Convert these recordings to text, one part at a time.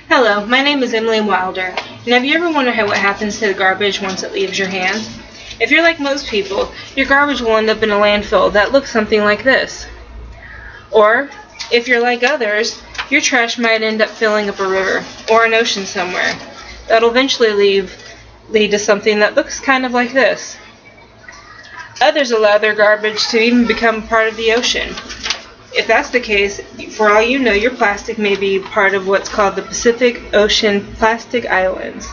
Hello, my name is Emily Wilder, and have you ever wondered what happens to the garbage once it leaves your hand? If you're like most people, your garbage will end up in a landfill that looks something like this. Or, if you're like others, your trash might end up filling up a river or an ocean somewhere. That'll eventually lead to something that looks kind of like this. Others allow their garbage to even become part of the ocean. If that's the case, for all you know, your plastic may be part of what's called the Pacific Ocean Plastic Islands.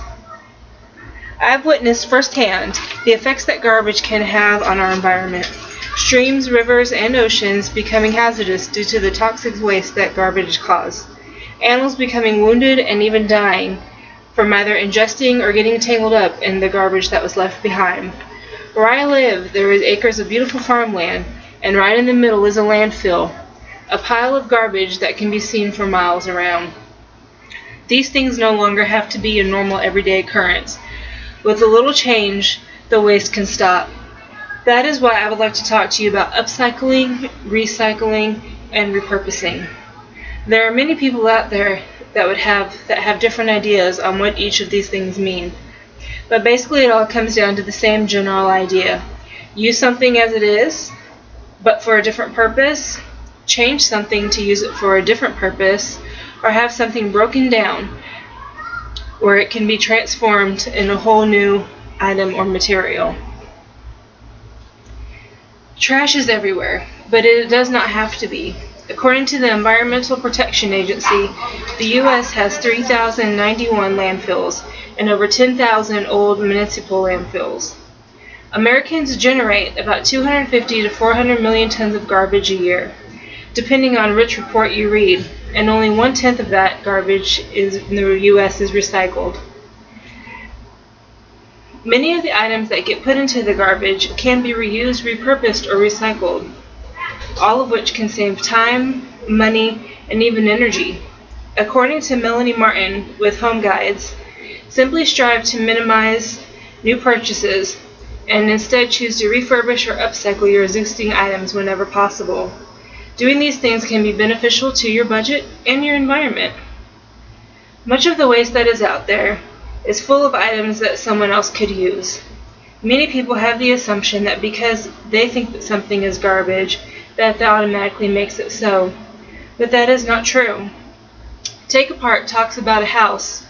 I've witnessed firsthand the effects that garbage can have on our environment. Streams, rivers, and oceans becoming hazardous due to the toxic waste that garbage causes. Animals becoming wounded and even dying from either ingesting or getting tangled up in the garbage that was left behind. Where I live, there is acres of beautiful farmland, and right in the middle is a landfill, a pile of garbage that can be seen for miles around. These things no longer have to be a normal everyday occurrence. With a little change, the waste can stop. That is why I would like to talk to you about upcycling, recycling, and repurposing. There are many people out there that have different ideas on what each of these things mean. But basically it all comes down to the same general idea. Use something as it is, but for a different purpose, change something to use it for a different purpose, or have something broken down where it can be transformed in a whole new item or material. Trash is everywhere, but it does not have to be. According to the Environmental Protection Agency, the U.S. has 3,091 landfills and over 10,000 old municipal landfills. Americans generate about 250 to 400 million tons of garbage a year, depending on which report you read, and only 1/10 of that garbage in the U.S. is recycled. Many of the items that get put into the garbage can be reused, repurposed, or recycled, all of which can save time, money, and even energy. According to Melanie Martin with Home Guides, simply strive to minimize new purchases and instead choose to refurbish or upcycle your existing items whenever possible. Doing these things can be beneficial to your budget and your environment. Much of the waste that is out there is full of items that someone else could use. Many people have the assumption that because they think that something is garbage, that automatically makes it so. But that is not true. Take Apart talks about a house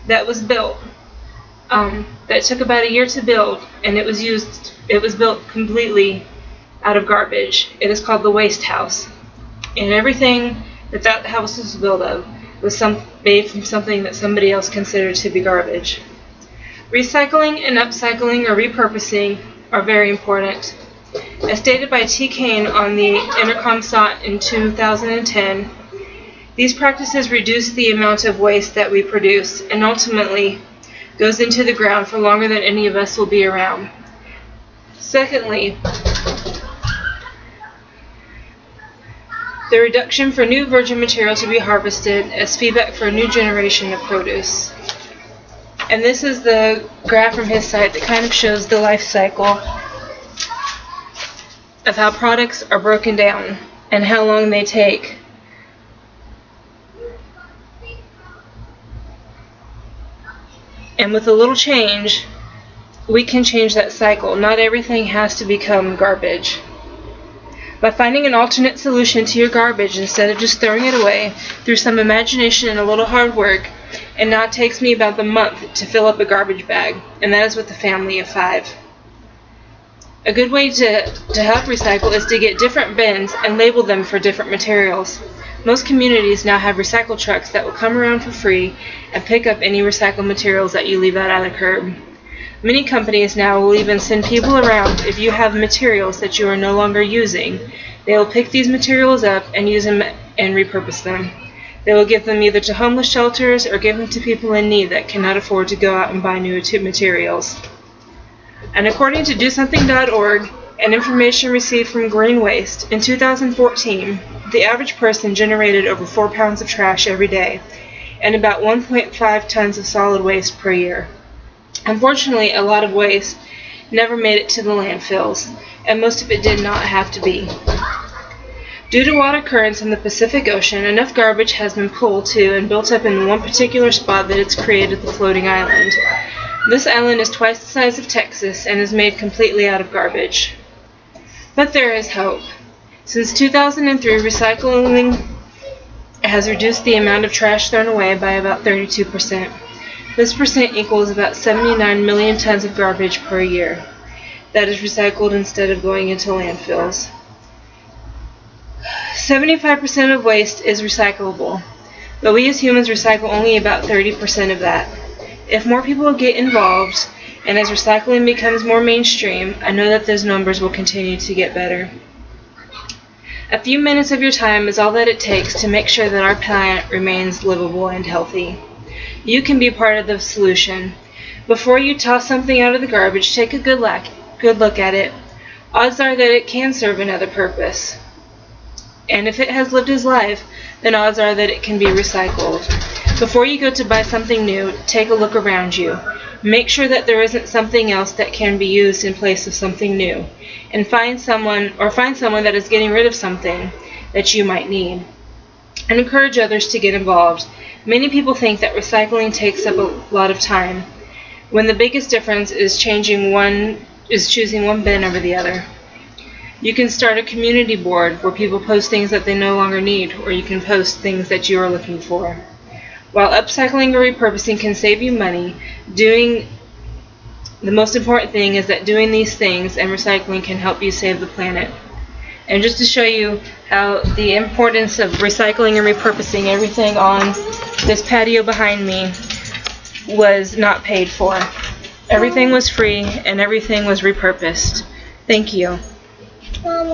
that was built, that took about a year to build, and it was built completely out of garbage. It is called the Waste House. And everything that house was built of was made from something that somebody else considered to be garbage. Recycling and upcycling or repurposing are very important. As stated by T. Kane on the Intercomsat in 2010, these practices reduce the amount of waste that we produce and ultimately goes into the ground for longer than any of us will be around. Secondly, the reduction for new virgin material to be harvested as feedback for a new generation of produce. And this is the graph from his site that kind of shows the life cycle of how products are broken down and how long they take. And with a little change, we can change that cycle. Not everything has to become garbage. By finding an alternate solution to your garbage instead of just throwing it away through some imagination and a little hard work, it now takes me about a month to fill up a garbage bag, and that is with a family of 5. A good way to help recycle is to get different bins and label them for different materials. Most communities now have recycle trucks that will come around for free and pick up any recycled materials that you leave out on the curb. Many companies now will even send people around if you have materials that you are no longer using. They will pick these materials up and use them and repurpose them. They will give them either to homeless shelters or give them to people in need that cannot afford to go out and buy new materials. And according to DoSomething.org and information received from Green Waste, in 2014, the average person generated over 4 pounds of trash every day and about 1.5 tons of solid waste per year. Unfortunately, a lot of waste never made it to the landfills, and most of it did not have to be. Due to water currents in the Pacific Ocean, enough garbage has been pulled to and built up in one particular spot that it's created the floating island. This island is twice the size of Texas and is made completely out of garbage. But there is hope. Since 2003, recycling has reduced the amount of trash thrown away by about 32%. This percent equals about 79 million tons of garbage per year that is recycled instead of going into landfills. 75% of waste is recyclable, but we as humans recycle only about 30% of that. If more people get involved, and as recycling becomes more mainstream, I know that those numbers will continue to get better. A few minutes of your time is all that it takes to make sure that our planet remains livable and healthy. You can be part of the solution. Before you toss something out of the garbage, take a good look at it. Odds are that it can serve another purpose. And if it has lived its life, then odds are that it can be recycled. Before you go to buy something new, take a look around you. Make sure that there isn't something else that can be used in place of something new, and find someone that is getting rid of something that you might need. And encourage others to get involved. Many people think that recycling takes up a lot of time, when the biggest difference is choosing one bin over the other. You can start a community board where people post things that they no longer need, or you can post things that you are looking for. While upcycling or repurposing can save you money, the most important thing is that doing these things and recycling can help you save the planet. And just to show you how the importance of recycling and repurposing, everything on this patio behind me was not paid for. Everything was free and everything was repurposed. Thank you.